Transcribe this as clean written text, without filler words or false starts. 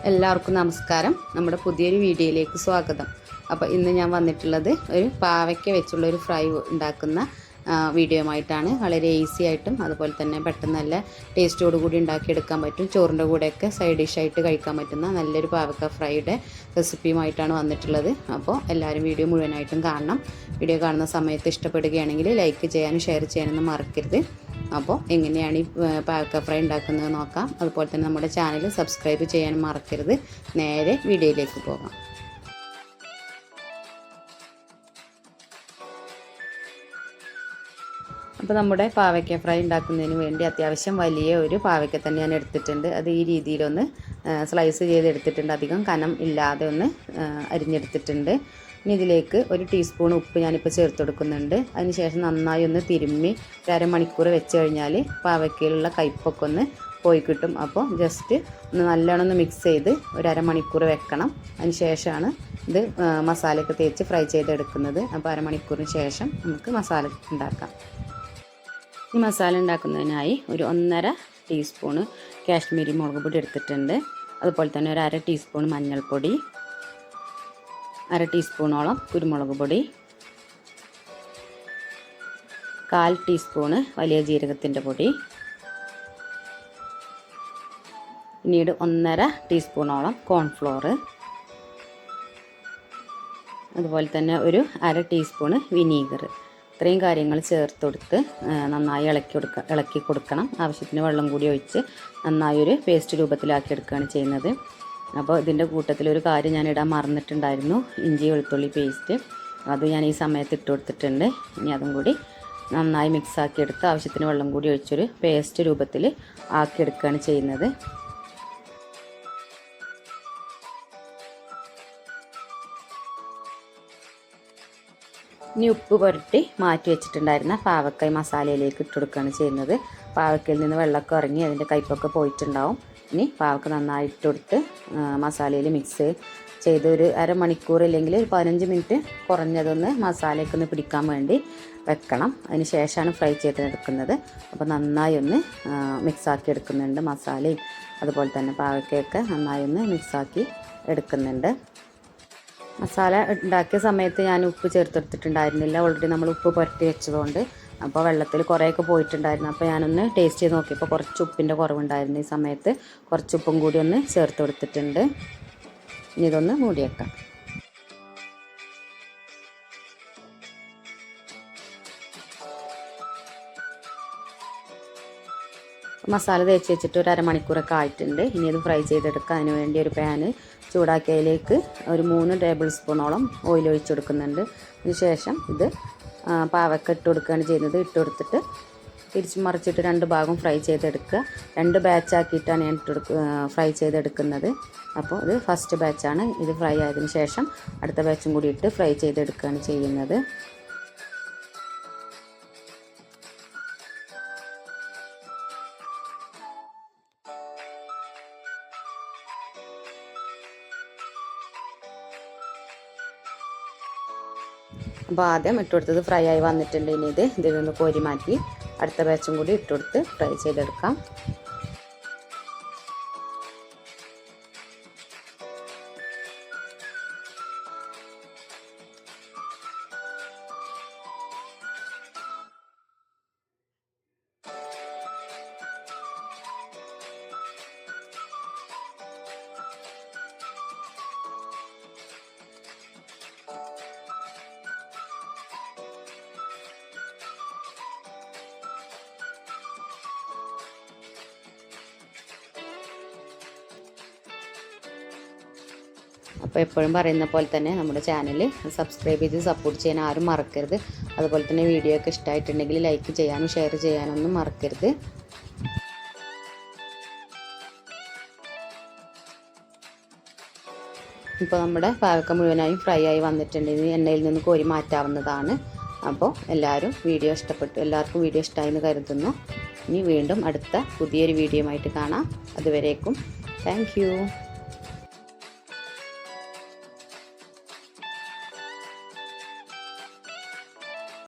എല്ലാവർക്കും നമസ്കാരം. നമ്മുടെ പുതിയൊരു വീഡിയോയിലേക്ക് സ്വാഗതം. അപ്പോൾ ഇന്ന് ഞാൻ വന്നിട്ടുള്ളത് ഒരു പാവയ്ക്ക വെച്ചുള്ള ഒരു ഫ്രൈ ഉണ്ടാക്കുന്ന വീഡിയോയുമായിട്ടാണ്. വളരെ ഈസി ആയിട്ടും അതുപോലെ തന്നെ പെട്ടെന്ന് നല്ല ടേസ്റ്റോട് കൂടി ഉണ്ടാക്കിയെടുക്കാൻ പറ്റും. ചോറിൻ്റെ കൂടെയൊക്കെ സൈഡ് ഡിഷായിട്ട് കഴിക്കാൻ പറ്റുന്ന നല്ലൊരു പാവയ്ക്ക ഫ്രൈയുടെ റെസിപ്പിയുമായിട്ടാണ് വന്നിട്ടുള്ളത്. അപ്പോൾ എല്ലാവരും വീഡിയോ മുഴുവനായിട്ടും കാണണം. വീഡിയോ കാണുന്ന സമയത്ത് ഇഷ്ടപ്പെടുകയാണെങ്കിൽ ലൈക്ക് ചെയ്യാനും ഷെയർ ചെയ്യാനൊന്നും മറക്കരുത്. അപ്പോൾ എങ്ങനെയാണ് ഈ പാവയ്ക്ക ഫ്രൈ ഉണ്ടാക്കുന്നത് നോക്കാം. അതുപോലെ തന്നെ നമ്മുടെ ചാനൽ സബ്സ്ക്രൈബ് ചെയ്യാനും മറക്കരുത്. നേരെ വീഡിയോയിലേക്ക് പോകാം. അപ്പോൾ നമ്മുടെ പാവയ്ക്ക ഫ്രൈ ഉണ്ടാക്കുന്നതിന് വേണ്ടി അത്യാവശ്യം വലിയ ഒരു പാവയ്ക്ക തന്നെ ഞാൻ എടുത്തിട്ടുണ്ട്. അത് ഈ രീതിയിലൊന്ന് സ്ലൈസ് ചെയ്തെടുത്തിട്ടുണ്ട്. അധികം കനം ഇല്ലാതെ ഒന്ന് അരിഞ്ഞെടുത്തിട്ടുണ്ട്. ഇനി ഇതിലേക്ക് ഒരു ടീസ്പൂൺ ഉപ്പ് ഞാനിപ്പോൾ ചേർത്ത് കൊടുക്കുന്നുണ്ട്. അതിനുശേഷം നന്നായി ഒന്ന് തിരുമ്മി ഒരു അരമണിക്കൂർ വെച്ച് കഴിഞ്ഞാൽ പാവയ്ക്കയിലുള്ള കയ്പ്പൊക്കെ ഒന്ന് പോയി കിട്ടും. അപ്പോൾ ജസ്റ്റ് ഒന്ന് നല്ലോണം ഒന്ന് മിക്സ് ചെയ്ത് ഒരു അരമണിക്കൂർ വെക്കണം. അതിന് ശേഷമാണ് ഇത് മസാലയൊക്കെ തേച്ച് ഫ്രൈ ചെയ്തെടുക്കുന്നത്. അപ്പോൾ അരമണിക്കൂറിന് ശേഷം നമുക്ക് മസാല ഉണ്ടാക്കാം. ഈ മസാല ഉണ്ടാക്കുന്നതിനായി ഒരു 1.5 ടീസ്പൂണ് കാശ്മീരി മുളക് പൊടി എടുത്തിട്ടുണ്ട്. അതുപോലെ തന്നെ ഒരു 1/2 ടീസ്പൂൺ മഞ്ഞൾപ്പൊടി, 1/2 ടീസ്പൂണോളം കുരുമുളക് പൊടി, 1/4 ടീസ്പൂണ് വലിയ ജീരകത്തിൻ്റെ പൊടി, പിന്നീട് 1.5 ടീസ്പൂണോളം കോൺഫ്ലോർ, അതുപോലെ തന്നെ ഒരു 1/2 ടീസ്പൂണ് വിനീഗർ. ഇത്രയും കാര്യങ്ങൾ ചേർത്ത് കൊടുത്ത് നന്നായി ഇളക്കി കൊടുക്കണം. ആവശ്യത്തിന് വെള്ളം കൂടി ഒഴിച്ച് നന്നായി ഒരു പേസ്റ്റ് രൂപത്തിലാക്കി എടുക്കുകയാണ് ചെയ്യുന്നത്. അപ്പോൾ ഇതിൻ്റെ കൂട്ടത്തിലൊരു കാര്യം ഞാൻ ഇടാൻ മറന്നിട്ടുണ്ടായിരുന്നു, ഇഞ്ചി വെളുത്തുള്ളി പേസ്റ്റ്. അത് ഞാൻ ഈ സമയത്ത് ഇട്ട് കൊടുത്തിട്ടുണ്ട്. ഇനി അതും കൂടി നന്നായി മിക്സാക്കി എടുത്ത് ആവശ്യത്തിന് വെള്ളം കൂടി ഒഴിച്ചൊരു പേസ്റ്റ് രൂപത്തിൽ ആക്കിയെടുക്കുകയാണ് ചെയ്യുന്നത്. ഇനി ഉപ്പ് പുരട്ടി മാറ്റി വെച്ചിട്ടുണ്ടായിരുന്ന പാവക്കായ് മസാലയിലേക്ക് ഇട്ട് കൊടുക്കുകയാണ് ചെയ്യുന്നത്. പാവക്കയിൽ നിന്ന് വെള്ളമൊക്കെ ഇറങ്ങി അതിൻ്റെ കയ്പ്പൊക്കെ പോയിട്ടുണ്ടാവും. ഇനി പാവക്ക നന്നായി ഇട്ട് കൊടുത്ത് മസാലയിൽ മിക്സ് ചെയ്ത് ഒരു അരമണിക്കൂർ അല്ലെങ്കിൽ ഒരു 15 മിനിറ്റ് കുറഞ്ഞതൊന്ന് മസാലയൊക്കെ ഒന്ന് പിടിക്കാൻ വേണ്ടി വെക്കണം. അതിന് ശേഷമാണ് ഫ്രൈ ചെയ്തെടുക്കുന്നത്. അപ്പോൾ നന്നായി ഒന്ന് മിക്സാക്കി എടുക്കുന്നുണ്ട്. മസാലയും അതുപോലെ തന്നെ പാവക്കയൊക്കെ നന്നായി ഒന്ന് മിക്സാക്കി എടുക്കുന്നുണ്ട്. മസാല ഉണ്ടാക്കിയ സമയത്ത് ഞാൻ ഉപ്പ് ചേർത്തെടുത്തിട്ടുണ്ടായിരുന്നില്ല. ഓൾറെഡി നമ്മൾ ഉപ്പ് പുരട്ടി വെച്ചതുകൊണ്ട് അപ്പോൾ വെള്ളത്തിൽ കുറേയൊക്കെ പോയിട്ടുണ്ടായിരുന്നു. അപ്പോൾ ഞാനൊന്ന് ടേസ്റ്റ് ചെയ്ത് നോക്കിയപ്പോൾ കുറച്ച് ഉപ്പിൻ്റെ കുറവുണ്ടായിരുന്നു. ഈ സമയത്ത് കുറച്ച് ഉപ്പും കൂടി ഒന്ന് ചേർത്ത് കൊടുത്തിട്ടുണ്ട്. ഇനി ഇതൊന്ന് മൂടി വെക്കാം. മസാല തേച്ച് വെച്ചിട്ട് ഒരു അരമണിക്കൂറൊക്കെ ആയിട്ടുണ്ട്. ഇനി ഇത് ഫ്രൈ ചെയ്തെടുക്കാം. അതിന് വേണ്ടി ഒരു പാന് ചൂടാക്കിയതിലേക്ക് ഒരു 3 ടേബിൾ സ്പൂണോളം ഓയിൽ ഒഴിച്ച് കൊടുക്കുന്നുണ്ട്. അതിന് ശേഷം ഇത് പാവയ്ക്ക ഇട്ട് കൊടുക്കുകയാണ് ചെയ്യുന്നത്. ഇട്ട് കൊടുത്തിട്ട് തിരിച്ച് മറിച്ചിട്ട് 2 ഭാഗം ഫ്രൈ ചെയ്തെടുക്കുക. 2 ബാച്ചാക്കിയിട്ടാണ് ഞാൻ ഫ്രൈ ചെയ്തെടുക്കുന്നത്. അപ്പോൾ ഇത് ഫസ്റ്റ് ബാച്ചാണ്. ഇത് ഫ്രൈ ആയതിനു ശേഷം അടുത്ത ബാച്ചും കൂടി ഇട്ട് ഫ്രൈ ചെയ്തെടുക്കുകയാണ് ചെയ്യുന്നത്. അപ്പോൾ ആദ്യം ഇട്ട് കൊടുത്തത് ഫ്രൈ ആയി വന്നിട്ടുണ്ട്. ഇനി ഇതിൽ നിന്ന് കോരി മാറ്റി അടുത്ത ബാച്ചും കൂടി ഇട്ട് കൊടുത്ത് ഫ്രൈ ചെയ്തെടുക്കാം. അപ്പോൾ എപ്പോഴും പറയുന്ന പോലെ തന്നെ നമ്മുടെ ചാനൽ സബ്സ്ക്രൈബ് ചെയ്ത് സപ്പോർട്ട് ചെയ്യാൻ ആരും മറക്കരുത്. അതുപോലെ തന്നെ വീഡിയോ ഒക്കെ ഇഷ്ടമായിട്ടുണ്ടെങ്കിൽ ലൈക്ക് ചെയ്യാനും ഷെയർ ചെയ്യാനൊന്നും മറക്കരുത്. ഇപ്പോൾ നമ്മുടെ പാവയ്ക്ക മുഴുവനായും ഫ്രൈ ആയി വന്നിട്ടുണ്ട്. ഇനി എണ്ണയിൽ നിന്ന് കോരി മാറ്റാവുന്നതാണ്. അപ്പോൾ എല്ലാവർക്കും വീഡിയോ ഇഷ്ടമായി എന്ന് കരുതുന്നു. ഇനി വീണ്ടും അടുത്ത പുതിയൊരു വീഡിയോയുമായിട്ട് കാണാം. അതുവരേക്കും താങ്ക് യു.